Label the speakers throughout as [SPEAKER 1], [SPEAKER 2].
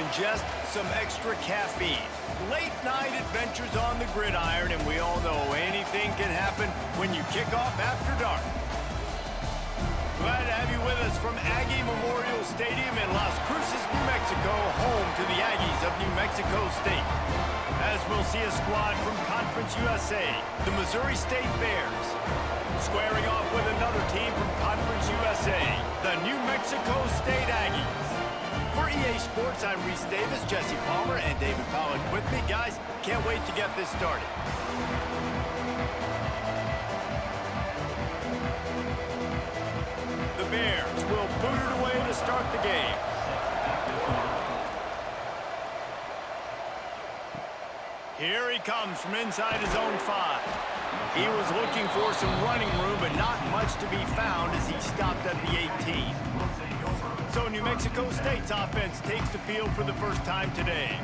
[SPEAKER 1] than just some extra caffeine. Late night adventures on the gridiron, and we all know anything can happen when you kick off after dark. Glad to have you with us from Aggie Memorial Stadium in Las Cruces, New Mexico, home to the Aggies of New Mexico State. As we'll see a squad from Conference USA, the Missouri State Bears, squaring off with another team from Conference USA, the New Mexico State Aggies. For EA Sports, I'm Reese Davis, Jesse Palmer, and David Pollack with me. Guys, can't wait to get this started. The Bears will boot it away to start the game. Here he comes from inside his own 5. He was looking for some running room, but not much to be found as he stopped at the 18. So New Mexico State's offense takes the field for the first time today.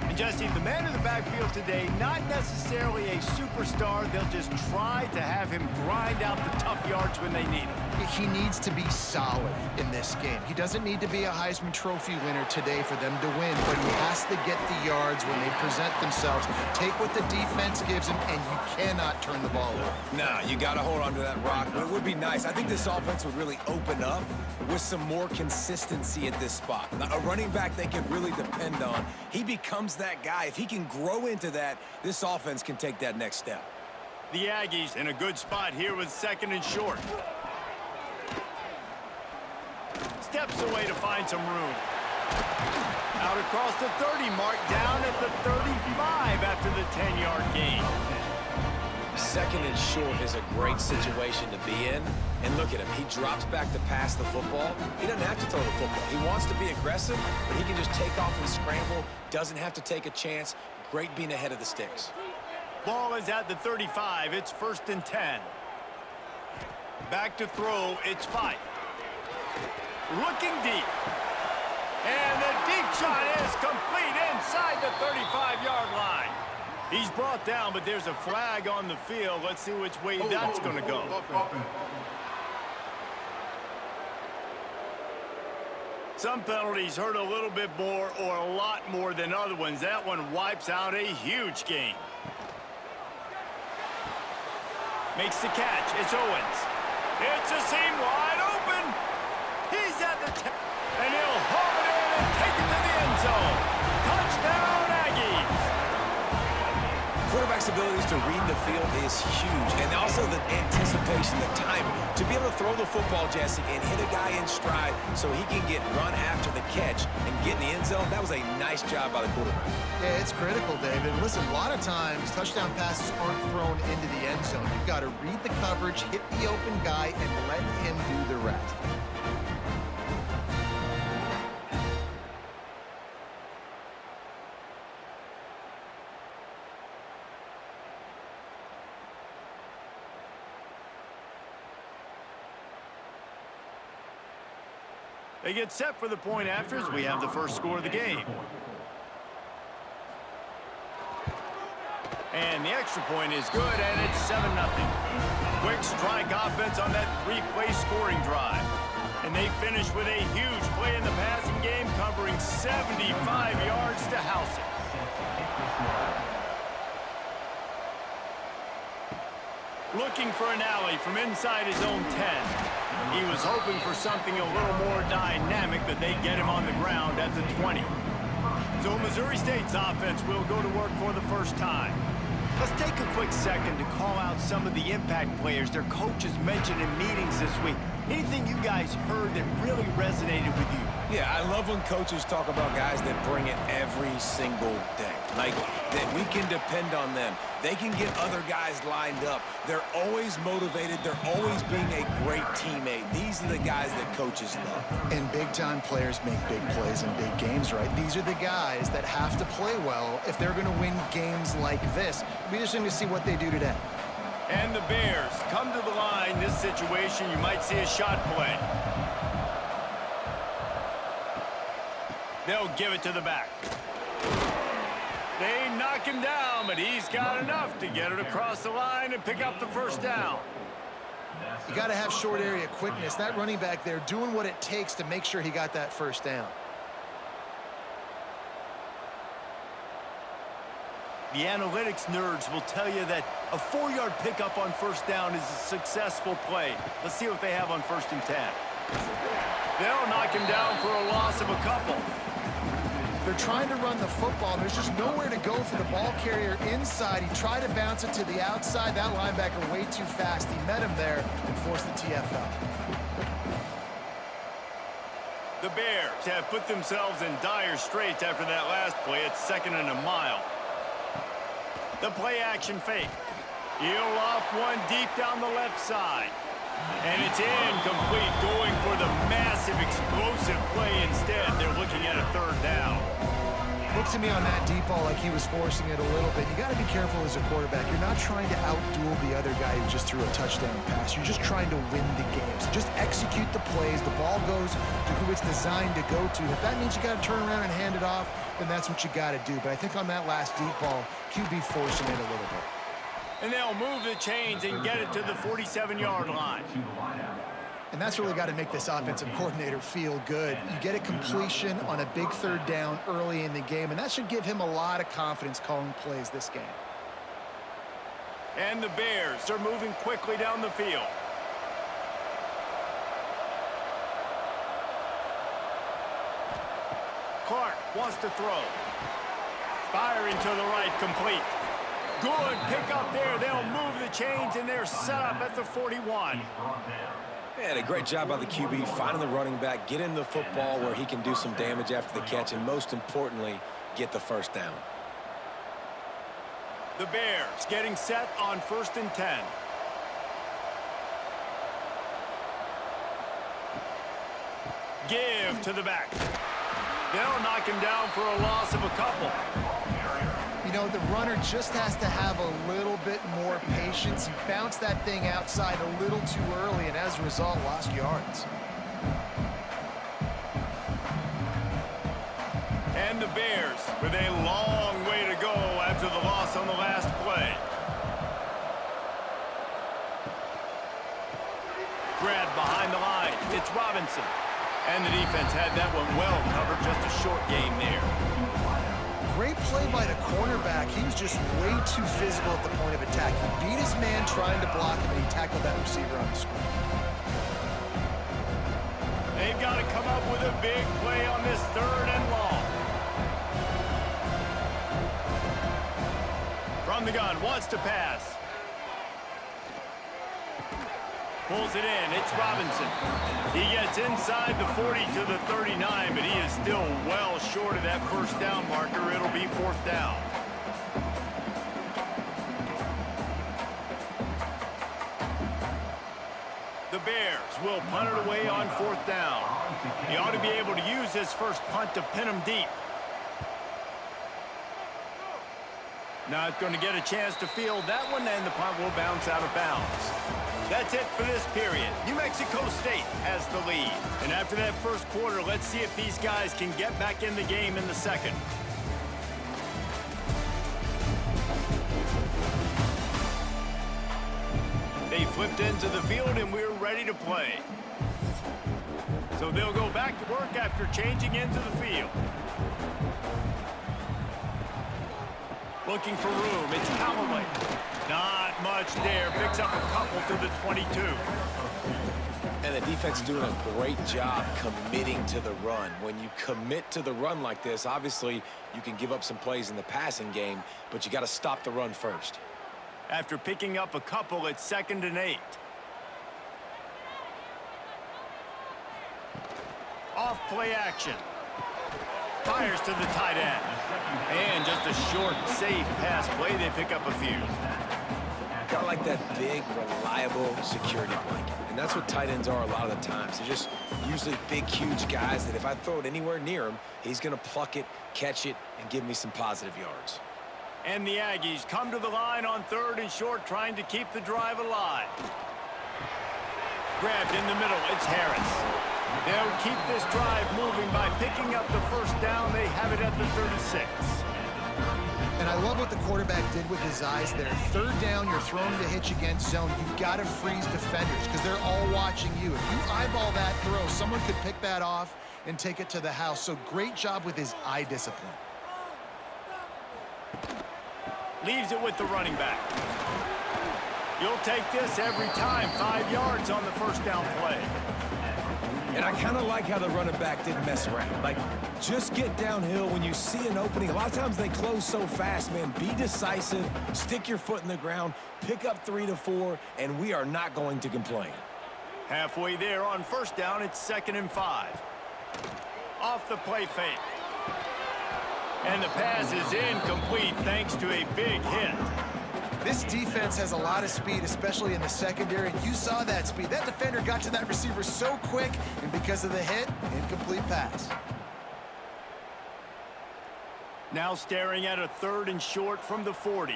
[SPEAKER 1] And Jesse, the man in the backfield today, not necessarily a superstar. They'll just try to have him grind out the tough yards when they need him.
[SPEAKER 2] He needs to be solid in this game. He doesn't need to be a Heisman Trophy winner today for them to win, but he has to get the yards when they present themselves. Take what the defense gives him, and you cannot turn the ball over.
[SPEAKER 3] Nah, you got to hold on to that rock, but it would be nice. I think this offense would really open up with some more consistency at this spot. Now, a running back they can really depend on. He becomes that guy. If he can grow into that, this offense can take that next step.
[SPEAKER 1] The Aggies in a good spot here with 2nd and short. Steps away to find some room. Out across the 30 mark, down at the 35 after the 10-yard gain.
[SPEAKER 3] 2nd and short is a great situation to be in. And look at him. He drops back to pass the football. He doesn't have to throw the football. He wants to be aggressive, but he can just take off and scramble. Doesn't have to take a chance. Great being ahead of the sticks.
[SPEAKER 1] Ball is at the 35. It's 1st and 10. Back to throw. It's 5. Looking deep. And the deep shot is complete inside the 35-yard line. He's brought down, but there's a flag on the field. Let's see which way that's going to go. Some penalties hurt a little bit more or a lot more than other ones. That one wipes out a huge gain. Makes the catch. It's Owens. It's a seam wide open. He's at the 10, and he'll haul it in and take it to the end zone. Touchdown, Aggies.
[SPEAKER 3] Quarterback's abilities to read the field is huge, and also the anticipation, the timing. To be able to throw the football, Jesse, and hit a guy in stride so he can get run after the catch and get in the end zone, that was a nice job by the quarterback.
[SPEAKER 2] Yeah, it's critical, David. Listen, a lot of times touchdown passes aren't thrown into the end zone. You've got to read the coverage, hit the open guy, and let him do the rest.
[SPEAKER 1] They get set for the point after as we have the first score of the game. And the extra point is good, and it's 7-0. Quick strike offense on that 3-play scoring drive. And they finish with a huge play in the passing game, covering 75 yards to house it. Looking for an alley from inside his own 10. He was hoping for something a little more dynamic, but they get him on the ground at the 20. So Missouri State's offense will go to work for the first time. Let's take a quick second to call out some of the impact players their coaches mentioned in meetings this week. Anything you guys heard that really resonated with you?
[SPEAKER 3] Yeah, I love when coaches talk about guys that bring it every single day. Like, that we can depend on them. They can get other guys lined up. They're always motivated. They're always being a great teammate. These are the guys that coaches love.
[SPEAKER 2] And big-time players make big plays in big games, right? These are the guys that have to play well if they're going to win games like this. It'll be interesting to see what they do today.
[SPEAKER 1] And the Bears come to the line. This situation, you might see a shot play. They'll give it to the back. They knock him down, but he's got enough to get it across the line and pick up the first down.
[SPEAKER 2] You got to have short area quickness. That running back there doing what it takes to make sure he got that first down.
[SPEAKER 1] The analytics nerds will tell you that a 4-yard pickup on first down is a successful play. Let's see what they have on 1st and 10. They'll knock him down for a loss of a couple.
[SPEAKER 2] They're trying to run the football. There's just nowhere to go for the ball carrier inside. He tried to bounce it to the outside. That linebacker way too fast. He met him there and forced the TFL.
[SPEAKER 1] The Bears have put themselves in dire straits after that last play. It's 2nd and a mile. The play action fake. He'll off one deep down the left side. And it's incomplete, going for the massive explosive play instead. They're looking at a 3rd down.
[SPEAKER 2] Looks to me on that deep ball like he was forcing it a little bit. You got to be careful as a quarterback. You're not trying to outduel the other guy who just threw a touchdown pass. You're just trying to win the game. So just execute the plays. The ball goes to who it's designed to go to. If that means you got to turn around and hand it off, then that's what you got to do. But I think on that last deep ball, QB forcing it a little bit.
[SPEAKER 1] And they'll move the chains and get it to the 47-yard line.
[SPEAKER 2] And that's really got to make this offensive coordinator feel good. You get a completion on a big 3rd down early in the game, and that should give him a lot of confidence calling plays this game.
[SPEAKER 1] And the Bears are moving quickly down the field. Clark wants to throw. Firing to the right, complete. Good pickup there. They'll move the chains, and they're set up at the 41.
[SPEAKER 3] And a great job by the QB, finding the running back, getting the football where he can do some damage after the catch, and most importantly, get the 1st down.
[SPEAKER 1] The Bears getting set on 1st and 10. Give to the back. They'll knock him down for a loss of a couple.
[SPEAKER 2] You know, the runner just has to have a little bit more patience. He bounced that thing outside a little too early, and as a result, lost yards.
[SPEAKER 1] And the Bears with a long way to go after the loss on the last play. Grabbed behind the line. It's Robinson. And the defense had that one well covered. Just a short game there.
[SPEAKER 2] Great play by the cornerback. He was just way too physical at the point of attack. He beat his man trying to block him, and he tackled that receiver on the screen.
[SPEAKER 1] They've got to come up with a big play on this 3rd and long. From the gun, wants to pass. Pulls it in. It's Robinson. He gets inside the 40 to the 39, but he is still well short of that 1st down marker. It'll be 4th down. The Bears will punt it away on 4th down. He ought to be able to use his first punt to pin him deep. Not going to get a chance to field that one, and the punt will bounce out of bounds. That's it for this period. New Mexico State has the lead. And after that 1st quarter, let's see if these guys can get back in the game in the 2nd. They flipped into the field, and we're ready to play. So they'll go back to work after changing into the field. Looking for room. It's Callaway. Not much there. Picks up a couple to the 22.
[SPEAKER 3] And the defense doing a great job committing to the run. When you commit to the run like this, obviously you can give up some plays in the passing game, but you got to stop the run first.
[SPEAKER 1] After picking up a couple, it's 2nd and 8. Off play action. Fires to the tight end. And just a short, safe pass play. They pick up a few.
[SPEAKER 3] Kind of like that big, reliable security blanket. And that's what tight ends are a lot of the times. They're just usually big, huge guys that if I throw it anywhere near him, he's going to pluck it, catch it, and give me some positive yards.
[SPEAKER 1] And the Aggies come to the line on 3rd and short, trying to keep the drive alive. Grabbed in the middle. It's Harris. They'll keep this drive moving by picking up the 1st down. They have it at the 36.
[SPEAKER 2] And I love what the quarterback did with his eyes there. 3rd down, you're throwing the hitch against zone. You've got to freeze defenders because they're all watching you. If you eyeball that throw, someone could pick that off and take it to the house. So great job with his eye discipline.
[SPEAKER 1] Leaves it with the running back. You'll take this every time. 5 yards on the first down play.
[SPEAKER 3] And I kind of like how the running back didn't mess around. Like, just get downhill when you see an opening. A lot of times they close so fast, man. Be decisive, stick your foot in the ground, pick up 3 to 4, and we are not going to complain.
[SPEAKER 1] Halfway there on first down, it's 2nd and 5. Off the play fake. And the pass is incomplete thanks to a big hit.
[SPEAKER 2] This defense has a lot of speed, especially in the secondary, and you saw that speed. That defender got to that receiver so quick, and because of the hit, incomplete pass.
[SPEAKER 1] Now staring at a 3rd and short from the 40.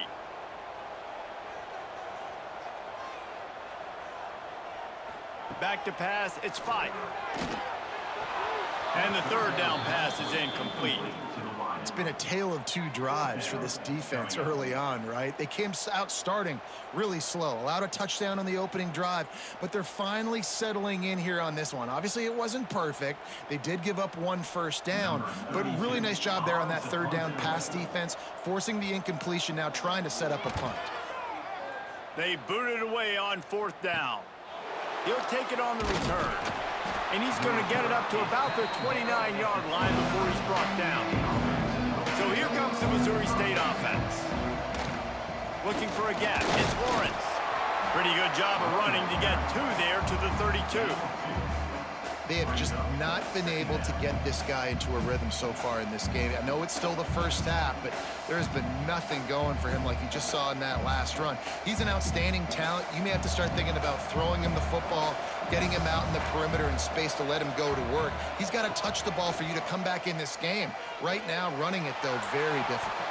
[SPEAKER 1] Back to pass, it's 5. And the 3rd down pass is incomplete.
[SPEAKER 2] It's been a tale of 2 drives for this defense early on, right? They came out starting really slow, allowed a touchdown on the opening drive, but they're finally settling in here on this one. Obviously, it wasn't perfect. They did give up 1 first down, but really nice job there on that 3rd down pass defense, forcing the incompletion, now trying to set up a punt.
[SPEAKER 1] They booted away on 4th down. He'll take it on the return, and he's going to get it up to about the 29-yard line before he's brought down. So here comes the Missouri State offense. Looking for a gap. It's Lawrence. Pretty good job of running to get 2 there to the 32.
[SPEAKER 2] They have just not been able to get this guy into a rhythm so far in this game. I know it's still the first half, but there's been nothing going for him like you just saw in that last run. He's an outstanding talent. You may have to start thinking about throwing him the football, getting him out in the perimeter in space to let him go to work. He's got to touch the ball for you to come back in this game. Right now, running it, though, very difficult.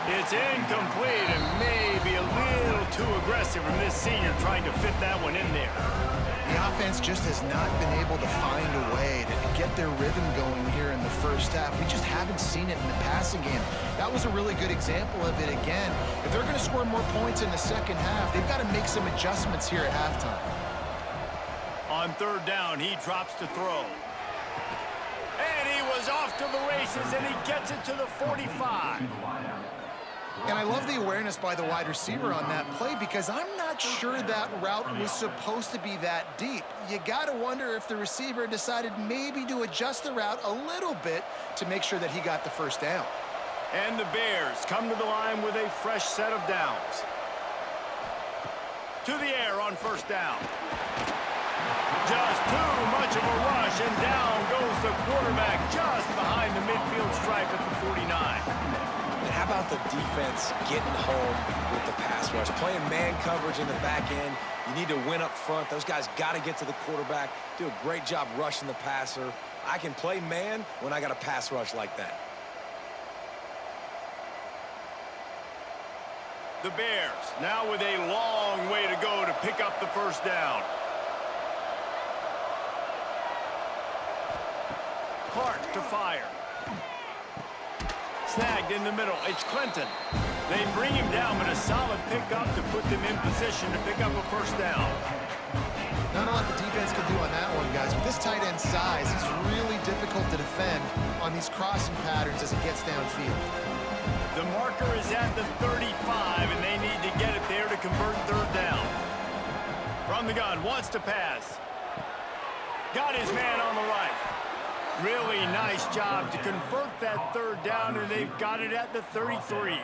[SPEAKER 1] It's incomplete and maybe a little too aggressive from this senior trying to fit that one in there.
[SPEAKER 2] The offense just has not been able to find a way to get their rhythm going here in the first half. We just haven't seen it in the passing game. That was a really good example of it again. If they're going to score more points in the second half, they've got to make some adjustments here at halftime.
[SPEAKER 1] On 3rd down, he drops to throw. And he was off to the races, and he gets it to the 45.
[SPEAKER 2] And I love the awareness by the wide receiver on that play because I'm not sure that route was supposed to be that deep. You got to wonder if the receiver decided maybe to adjust the route a little bit to make sure that he got the first down.
[SPEAKER 1] And the Bears come to the line with a fresh set of downs. To the air on first down. Just too much of a rush, and down goes the quarterback just behind the midfield stripe at the 49.
[SPEAKER 3] And how about the defense getting home with the pass rush? Playing man coverage in the back end. You need to win up front. Those guys got to get to the quarterback. Do a great job rushing the passer. I can play man when I got a pass rush like that.
[SPEAKER 1] The Bears now with a long way to go to pick up the first down. Clark to fire. Snagged in the middle. It's Clinton. They bring him down, but a solid pickup to put them in position to pick up a first down.
[SPEAKER 2] Not a lot the defense can do on that one, guys. With this tight end size, it's really difficult to defend on these crossing patterns as it gets downfield.
[SPEAKER 1] The marker is at the 35, and they need to get it there to convert 3rd down. From the gun, wants to pass. Got his man on the right. Really nice job to convert that 3rd down, and they've got it at the 33.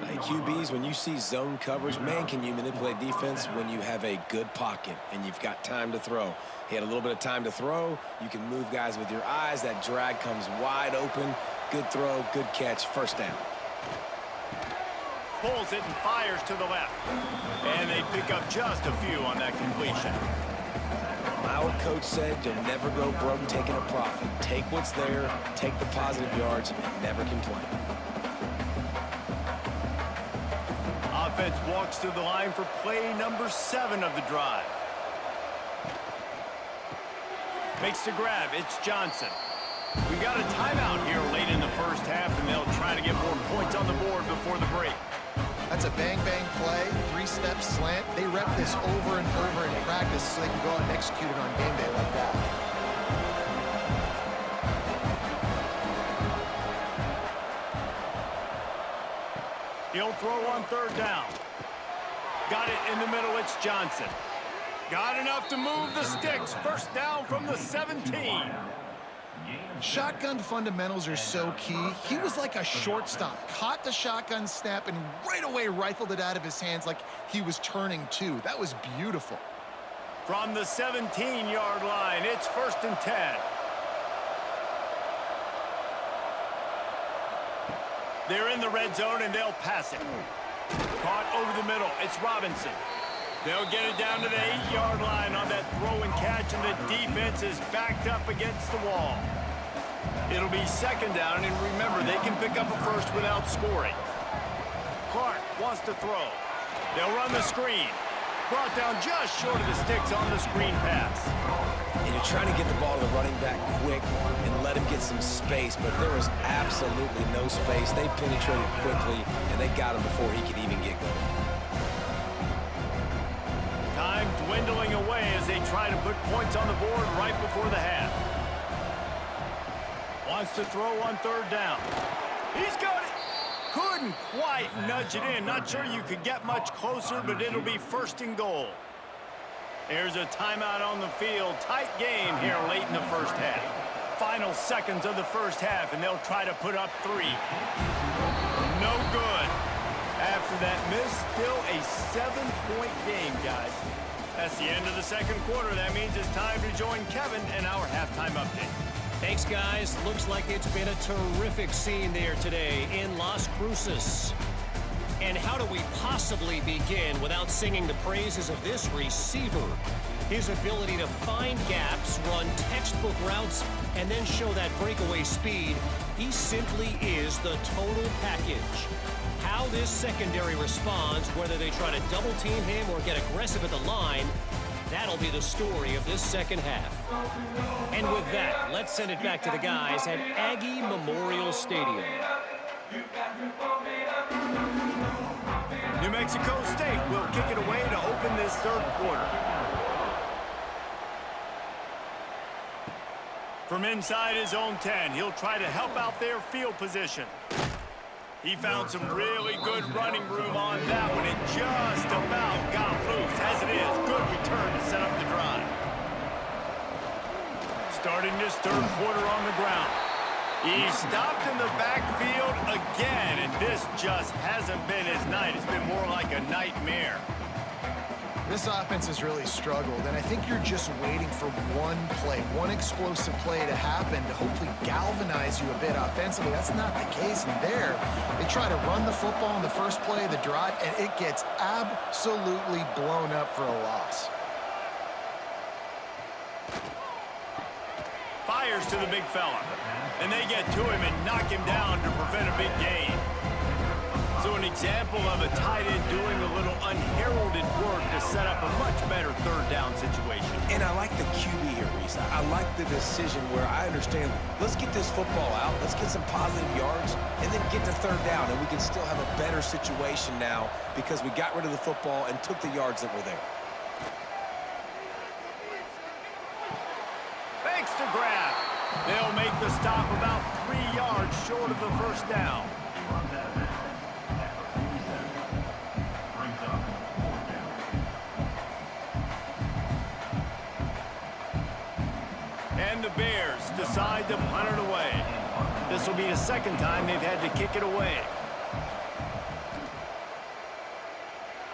[SPEAKER 3] Hey, QBs, when you see zone coverage, man, can you manipulate defense when you have a good pocket and you've got time to throw. He had a little bit of time to throw. You can move guys with your eyes. That drag comes wide open. Good throw, good catch, first down.
[SPEAKER 1] Pulls it and fires to the left. And they pick up just a few on that completion.
[SPEAKER 3] My old coach said you'll never go broke taking a profit. Take what's there, take the positive yards, and never complain.
[SPEAKER 1] Offense walks to the line for play number 7 of the drive. Makes the grab. It's Johnson. We got a timeout here late in the first half, and they'll try to get more points on the board before the break.
[SPEAKER 2] That's a bang-bang play, 3-step slant. They rep this over and over in practice so they can go out and execute it on game day like that.
[SPEAKER 1] He'll throw on third down. Got it in the middle, it's Johnson. Got enough to move the sticks. First down from the 17.
[SPEAKER 2] Shotgun fundamentals are so key. He was like a shortstop. Caught the shotgun snap and right away rifled it out of his hands like he was turning two. That was beautiful.
[SPEAKER 1] From the 17-yard line, it's 1st and 10. They're in the red zone, and they'll pass it. Caught over the middle. It's Robinson. They'll get it down to the 8-yard line on that throw and catch, and the defense is backed up against the wall. It'll be 2nd down, and remember, they can pick up a first without scoring. Clark wants to throw. They'll run the screen. Brought down just short of the sticks on the screen pass.
[SPEAKER 3] And you're trying to get the ball to the running back quick and let him get some space, but there was absolutely no space. They penetrated quickly, and they got him before he could even get going.
[SPEAKER 1] Time dwindling away as they try to put points on the board right before the half. Wants to throw on third down. He's got it. Couldn't quite nudge it in. Not sure you could get much closer, but it'll be 1st and goal. There's a timeout on the field. Tight game here late in the first half. Final seconds of the first half, and they'll try to put up 3. No good. After that miss, still a 7-point game, guys. That's the end of the second quarter. That means it's time to join Kevin and our halftime update.
[SPEAKER 4] Thanks, guys. Looks like it's been a terrific scene there today in Las Cruces. And how do we possibly begin without singing the praises of this receiver? His ability to find gaps, run textbook routes, and then show that breakaway speed. He simply is the total package. How this secondary responds, whether they try to double team him or get aggressive at the line, that'll be the story of this second half. And with that, let's send it back to the guys at Aggie Memorial Stadium.
[SPEAKER 1] New Mexico State will kick it away to open this third quarter. From inside his own 10, he'll try to help out their field position. He found some really good running room on that one. It just about got loose. As it is, good return to set up the drive. Starting this third quarter on the ground. He stopped in the backfield again, and this just hasn't been his night. It's been more like a nightmare.
[SPEAKER 2] This offense has really struggled, and I think you're just waiting for one play, one explosive play to happen to hopefully galvanize you a bit offensively. That's not the case in there. They try to run the football in the first play of the drive, and it gets absolutely blown up for a loss.
[SPEAKER 1] Fires to the big fella, and they get to him and knock him down to prevent a big gain. So an example of a tight end doing a little unheralded work to set up a much better third down situation.
[SPEAKER 3] And I like the QB here, Reese. I like the decision where I understand, let's get this football out, let's get some positive yards, and then get to third down, and we can still have a better situation now because we got rid of the football and took the yards that were there.
[SPEAKER 1] Thanks to grab. They'll make the stop about 3 yards short of the first down. And the Bears decide to punt it away. This will be the second time they've had to kick it away.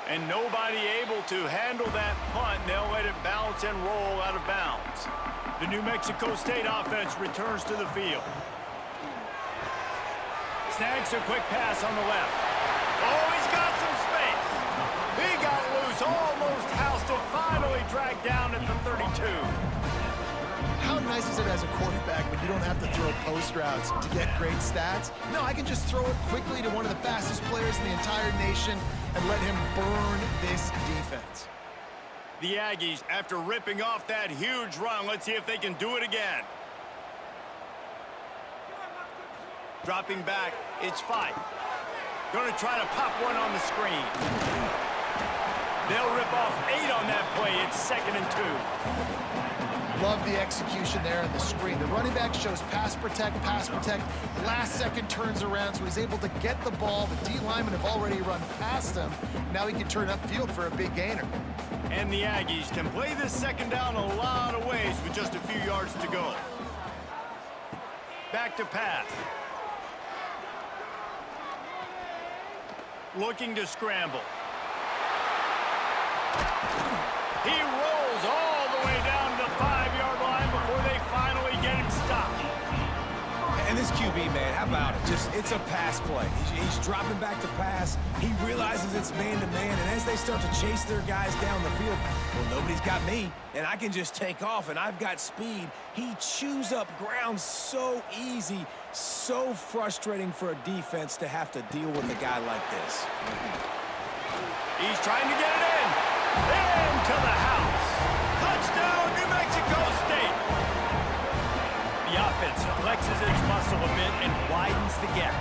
[SPEAKER 1] And nobody able to handle that punt. They'll let it bounce and roll out of bounds. The New Mexico State offense returns to the field. Snags a quick pass on the left. Oh, he's got some space. He got loose, almost housed it, finally dragged down at the 32.
[SPEAKER 2] How nice is it as a quarterback when you don't have to throw post routes to get great stats? No, I can just throw it quickly to one of the fastest players in the entire nation and let him burn this defense.
[SPEAKER 1] The Aggies, after ripping off that huge run, let's see if they can do it again. Dropping back, it's Fife. Going to try to pop one on the screen. They'll rip off 8 on that play. It's 2nd and 2.
[SPEAKER 2] Love the execution there on the screen. The running back shows pass protect, last second turns around, so he's able to get the ball. The D linemen have already run past him. Now he can turn upfield for a big gainer.
[SPEAKER 1] And the Aggies can play this 2nd down a lot of ways with just a few yards to go. Back to pass. Looking to scramble. He rolls all the way down to the 5-yard line before they finally get him stopped.
[SPEAKER 3] And this QB, man, how about it? It's a pass play. He's dropping back to pass. He realizes it's man-to-man, and as they start to chase their guys down the field, well, nobody's got me, and I can just take off, and I've got speed. He chews up ground so easy, so frustrating for a defense to have to deal with a guy like this.
[SPEAKER 1] He's trying to get it in. Into the house. Touchdown, New Mexico State. The offense flexes its muscle a bit and widens the gap.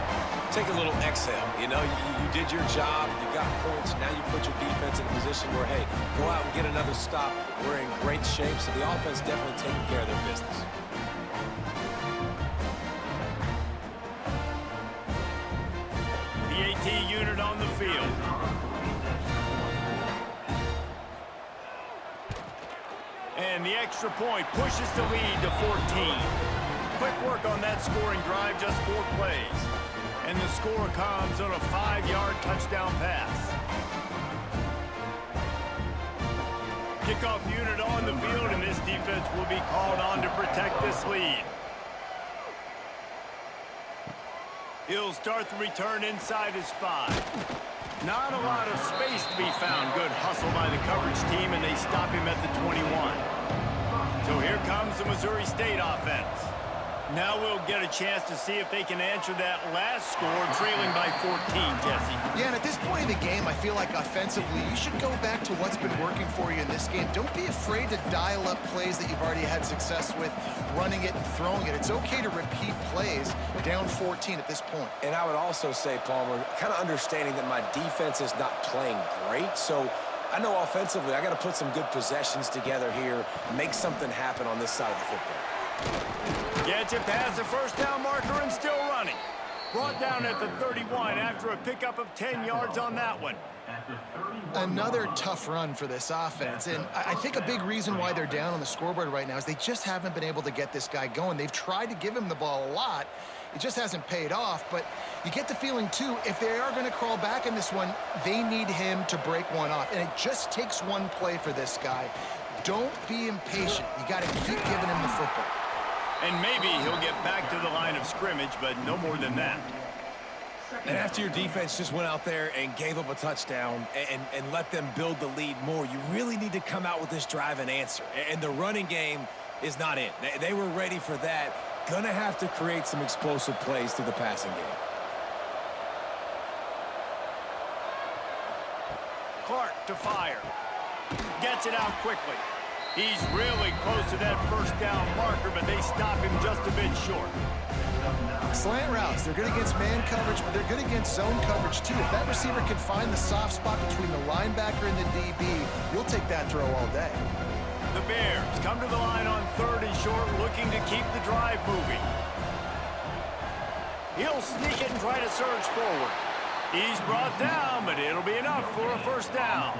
[SPEAKER 3] Take a little exhale. You know, you did your job. You got points. Now you put your defense in a position where, hey, go out and get another stop. We're in great shape, so the offense definitely taking care of their business.
[SPEAKER 1] The AT unit on the field. And the extra point pushes the lead to 14. Quick work on that scoring drive, just 4 plays. And the score comes on a 5-yard touchdown pass. Kickoff unit on the field, and this defense will be called on to protect this lead. He'll start the return inside his 5. Not a lot of space to be found. Good hustle by the coverage team, and they stop him at the 21. So here comes the Missouri State offense. Now we'll get a chance to see if they can answer that last score, trailing by 14, Jesse.
[SPEAKER 2] Yeah, and at this point in the game, I feel like offensively, you should go back to what's been working for you in this game. Don't be afraid to dial up plays that you've already had success with, running it and throwing it. It's okay to repeat plays down 14 at this point.
[SPEAKER 3] And I would also say, Palmer, kind of understanding that my defense is not playing great, so I know offensively I got to put some good possessions together here, make something happen on this side of the football.
[SPEAKER 1] Gets it past the first down marker and still running. Brought down at the 31 after a pickup of 10 yards on that one.
[SPEAKER 2] Another tough run for this offense, and I think a big reason why they're down on the scoreboard right now is they just haven't been able to get this guy going. They've tried to give him the ball a lot. It just hasn't paid off, but you get the feeling, too, if they are going to crawl back in this one, they need him to break one off, and it just takes one play for this guy. Don't be impatient. You got to keep giving him the football.
[SPEAKER 1] And maybe he'll get back to the line of scrimmage, but no more than that.
[SPEAKER 3] And after your defense just went out there and gave up a touchdown and let them build the lead more, you really need to come out with this drive and answer. And the running game is not in. They were ready for that. Gonna have to create some explosive plays through the passing game.
[SPEAKER 1] Clark to fire. Gets it out quickly. He's really close to that first down marker, but they stop him just a bit short.
[SPEAKER 2] Slant routes, they're good against man coverage, but they're good against zone coverage, too. If that receiver can find the soft spot between the linebacker and the DB, you'll take that throw all day.
[SPEAKER 1] The Bears come to the line on 3rd and short, looking to keep the drive moving. He'll sneak it and try to surge forward. He's brought down, but it'll be enough for a first down.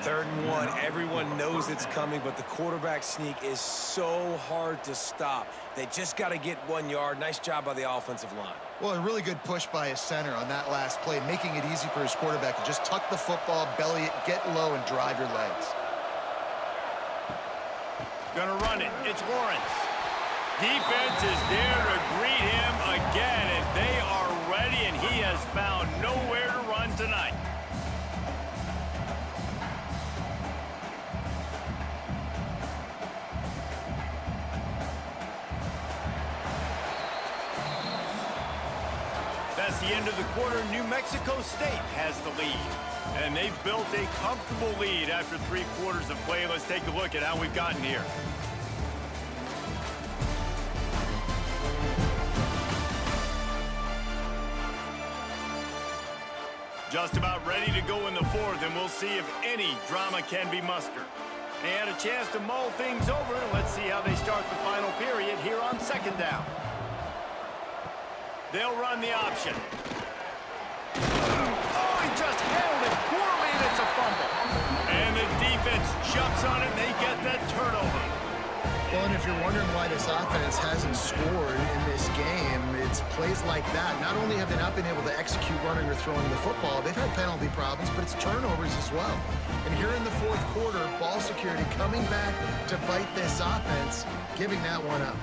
[SPEAKER 3] 3rd and 1, everyone knows it's coming, but the quarterback sneak is so hard to stop. They just got to get 1 yard. Nice job by the offensive line.
[SPEAKER 2] Well, a really good push by his center on that last play, making it easy for his quarterback to just tuck the football, belly it, get low, and drive your legs.
[SPEAKER 1] Gonna run it. It's Lawrence. Defense is there to greet him again, and they are ready, and he has found nowhere to run tonight. That's the end of the quarter. New Mexico State has the lead. And they've built a comfortable lead after 3 quarters of play. Let's take a look at how we've gotten here. Just about ready to go in the fourth, and we'll see if any drama can be mustered. They had a chance to mull things over, and let's see how they start the final period here on second down. They'll run the option. Oh, he just handled it poorly, and it's a fumble. And the defense jumps on it, and they get that turnover.
[SPEAKER 2] Well, and if you're wondering why this offense hasn't scored in this game, it's plays like that. Not only have they not been able to execute running or throwing the football, they've had penalty problems, but it's turnovers as well. And here in the fourth quarter, ball security coming back to bite this offense, giving that one up.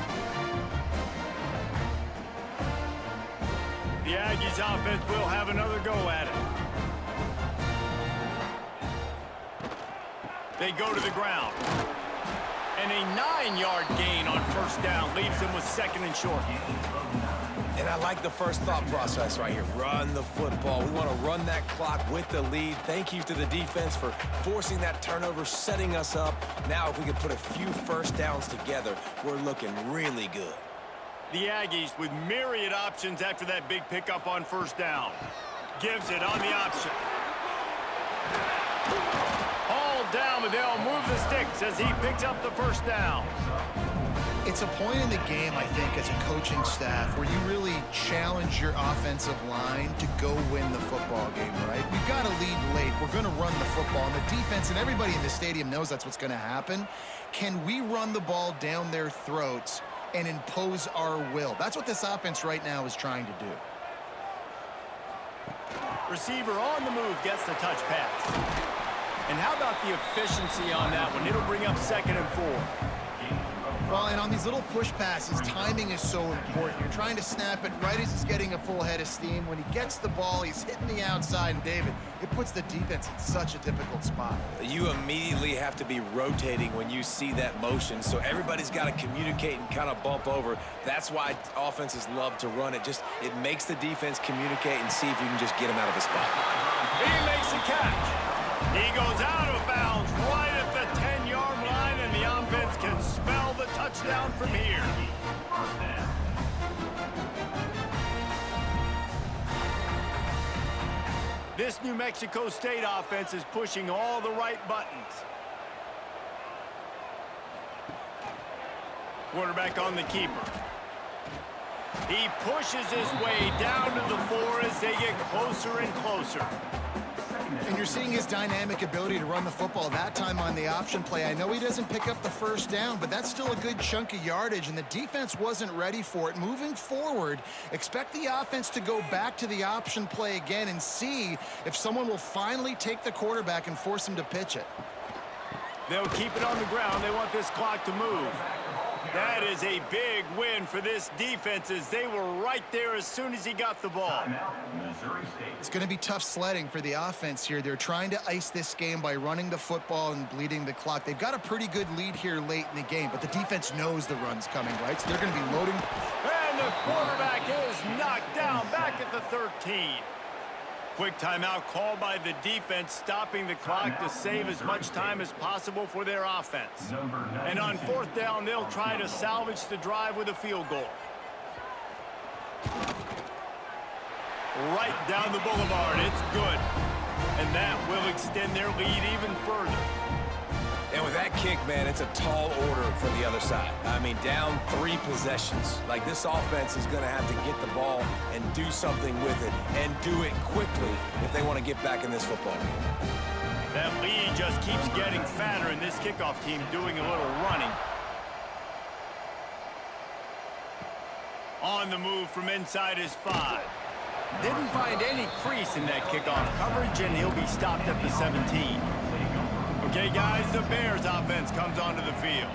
[SPEAKER 1] The Aggies offense will have another go at it. They go to the ground. And a 9-yard gain on first down leaves them with second and short.
[SPEAKER 3] And I like the first thought process right here. Run the football. We want to run that clock with the lead. Thank you to the defense for forcing that turnover, setting us up. Now, if we can put a few first downs together, we're looking really good.
[SPEAKER 1] The Aggies with myriad options after that big pickup on first down. Gives it on the option. All down, but they'll move the sticks as he picks up the first down.
[SPEAKER 2] It's a point in the game, I think, as a coaching staff where you really challenge your offensive line to go win the football game, right? We've got to lead late. We're going to run the football. And the defense and everybody in the stadium knows that's what's going to happen. Can we run the ball down their throats and impose our will? That's what this offense right now is trying to do.
[SPEAKER 1] Receiver on the move gets the touch pass. And how about the efficiency on that one? It'll bring up second and 4.
[SPEAKER 2] Well, and on these little push passes, timing is so important. You're trying to snap it right as he's getting a full head of steam. When he gets the ball, he's hitting the outside, and David, it puts the defense in such a difficult spot.
[SPEAKER 3] You immediately have to be rotating when you see that motion, so everybody's got to communicate and kind of bump over. That's why offenses love to run it. It makes the defense communicate and see if you can just get him out of the spot.
[SPEAKER 1] He makes the catch. He goes out of bounds right at the 10-yard line, and the offense can smell the touchdown from here. This New Mexico State offense is pushing all the right buttons. Quarterback on the keeper. He pushes his way down to the 4 as they get closer and closer.
[SPEAKER 2] And you're seeing his dynamic ability to run the football that time on the option play. I know he doesn't pick up the first down, but that's still a good chunk of yardage, and the defense wasn't ready for it. Moving forward, expect the offense to go back to the option play again and see if someone will finally take the quarterback and force him to pitch it.
[SPEAKER 1] They'll keep it on the ground. They want this clock to move. That is a big win for this defense as they were right there as soon as he got the ball.
[SPEAKER 2] It's going to be tough sledding for the offense here. They're trying to ice this game by running the football and bleeding the clock. They've got a pretty good lead here late in the game, but the defense knows the run's coming, right? So they're going to be loading.
[SPEAKER 1] And the quarterback is knocked down back at the 13. Quick timeout called by the defense, stopping the clock to save as much time as possible for their offense. And on fourth down, they'll try to salvage the drive with a field goal. Right down the boulevard, it's good. And that will extend their lead even further.
[SPEAKER 3] And with that kick, man, it's a tall order from the other side. I mean, down 3 possessions. Like, this offense is going to have to get the ball and do something with it, and do it quickly if they want to get back in this football game.
[SPEAKER 1] That lead just keeps getting fatter, and this kickoff team doing a little running. On the move from inside his 5. Didn't find any crease in that kickoff coverage, and he'll be stopped at the 17. Okay, guys, the Bears offense comes onto the field.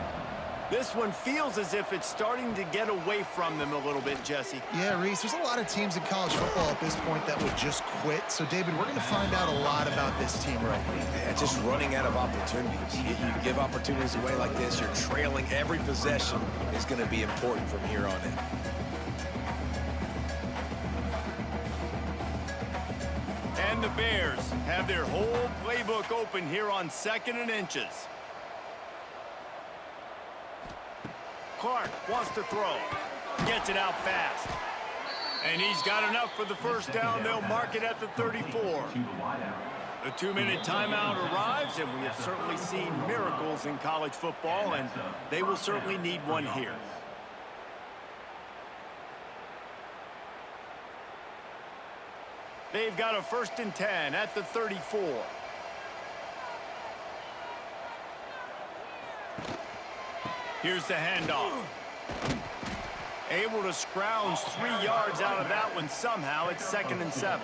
[SPEAKER 1] This one feels as if it's starting to get away from them a little bit, Jesse.
[SPEAKER 2] Yeah, Reese, there's a lot of teams in college football at this point that would just quit. So, David, we're going to find out a lot about this team right here.
[SPEAKER 3] Yeah, just running out of opportunities. You give opportunities away like this, you're trailing every possession is going to be important from here on in.
[SPEAKER 1] And the Bears have their whole playbook open here on 2nd and inches. Clark wants to throw. Gets it out fast. And he's got enough for the first down. They'll mark it at the 34. The 2-minute timeout arrives, and we have certainly seen miracles in college football, and they will certainly need one here. They've got a 1st and 10 at the 34. Here's the handoff. Able to scrounge 3 yards out of that one somehow. It's 2nd and 7.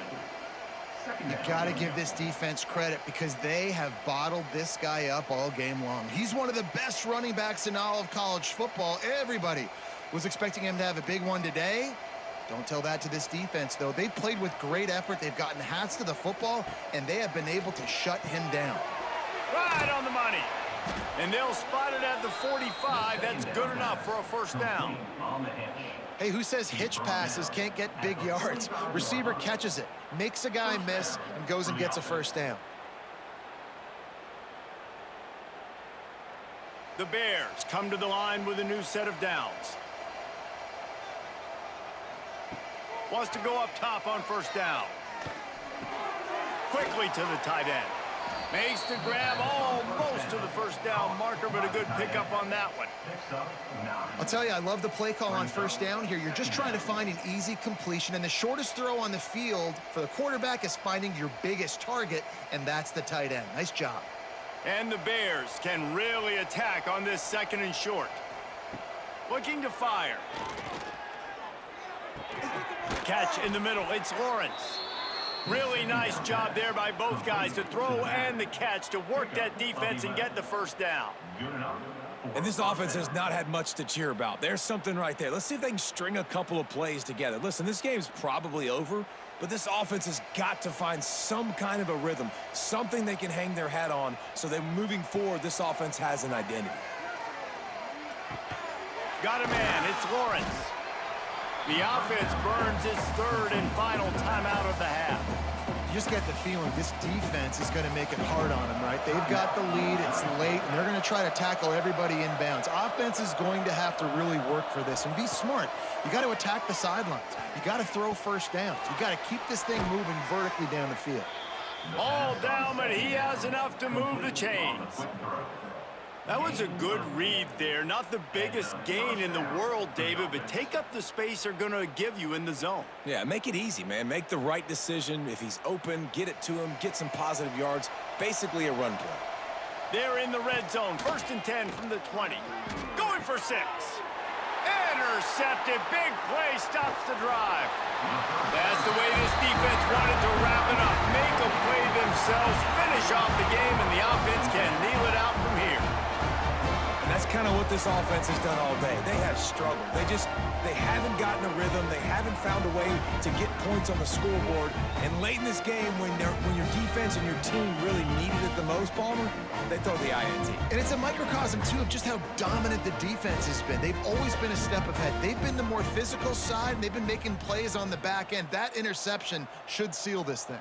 [SPEAKER 2] You got to give this defense credit because they have bottled this guy up all game long. He's one of the best running backs in all of college football. Everybody was expecting him to have a big one today. Don't tell that to this defense, though. They've played with great effort. They've gotten hats to the football, and they have been able to shut him down.
[SPEAKER 1] Right on the money. And they'll spot it at the 45. That's good enough for a 1st down.
[SPEAKER 2] Hey, who says hitch passes can't get big yards? Receiver catches it, makes a guy miss, and goes and gets a 1st down.
[SPEAKER 1] The Bears come to the line with a new set of downs. Wants to go up top on 1st down. Quickly to the tight end. Makes the grab almost to the 1st down marker, but a good pickup on that one.
[SPEAKER 2] I'll tell you, I love the play call on 1st down here. You're just trying to find an easy completion, and the shortest throw on the field for the quarterback is finding your biggest target, and that's the tight end. Nice job.
[SPEAKER 1] And the Bears can really attack on this 2nd and short. Looking to fire. Catch in the middle. It's Lawrence. Really nice job there by both guys to throw and the catch to work that defense and get the 1st down.
[SPEAKER 3] And this offense has not had much to cheer about. There's something right there. Let's see if they can string a couple of plays together. Listen, this game's probably over, but this offense has got to find some kind of a rhythm, something they can hang their hat on so that moving forward, this offense has an identity.
[SPEAKER 1] Got a man. It's Lawrence. The offense burns its 3rd and final timeout of the half.
[SPEAKER 2] You just get the feeling this defense is going to make it hard on them, right? They've got the lead, it's late, and they're going to try to tackle everybody inbounds. Offense is going to have to really work for this and be smart. You got to attack the sidelines. You got to throw 1st downs. You got to keep this thing moving vertically down the field.
[SPEAKER 1] All down, but he has enough to move the chains. That was a good read there. Not the biggest gain in the world, David, but take up the space they're going to give you in the zone.
[SPEAKER 3] Yeah, make it easy, man. Make the right decision. If he's open, get it to him, get some positive yards. Basically a run play.
[SPEAKER 1] They're in the red zone. 1st and 10 from the 20. Going for 6. Intercepted. Big play. Stops the drive. That's the way this defense wanted to wrap it up. Make a play themselves. Finish off the game, and the offense can kneel it out from here.
[SPEAKER 3] And that's kind of what this offense has done all day. They have struggled. They haven't gotten a rhythm. They haven't found a way to get points on the scoreboard. And late in this game, when your defense and your team really needed it the most, Palmer, they throw the INT.
[SPEAKER 2] And it's a microcosm, too, of just how dominant the defense has been. They've always been a step ahead. They've been the more physical side, and they've been making plays on the back end. That interception should seal this thing.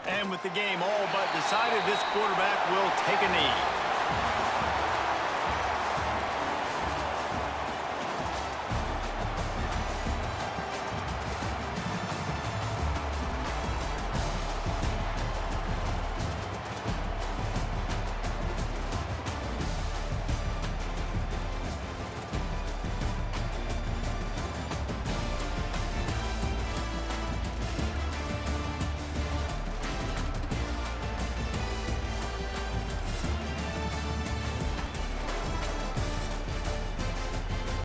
[SPEAKER 1] And with the game all but decided, this quarterback will take a knee.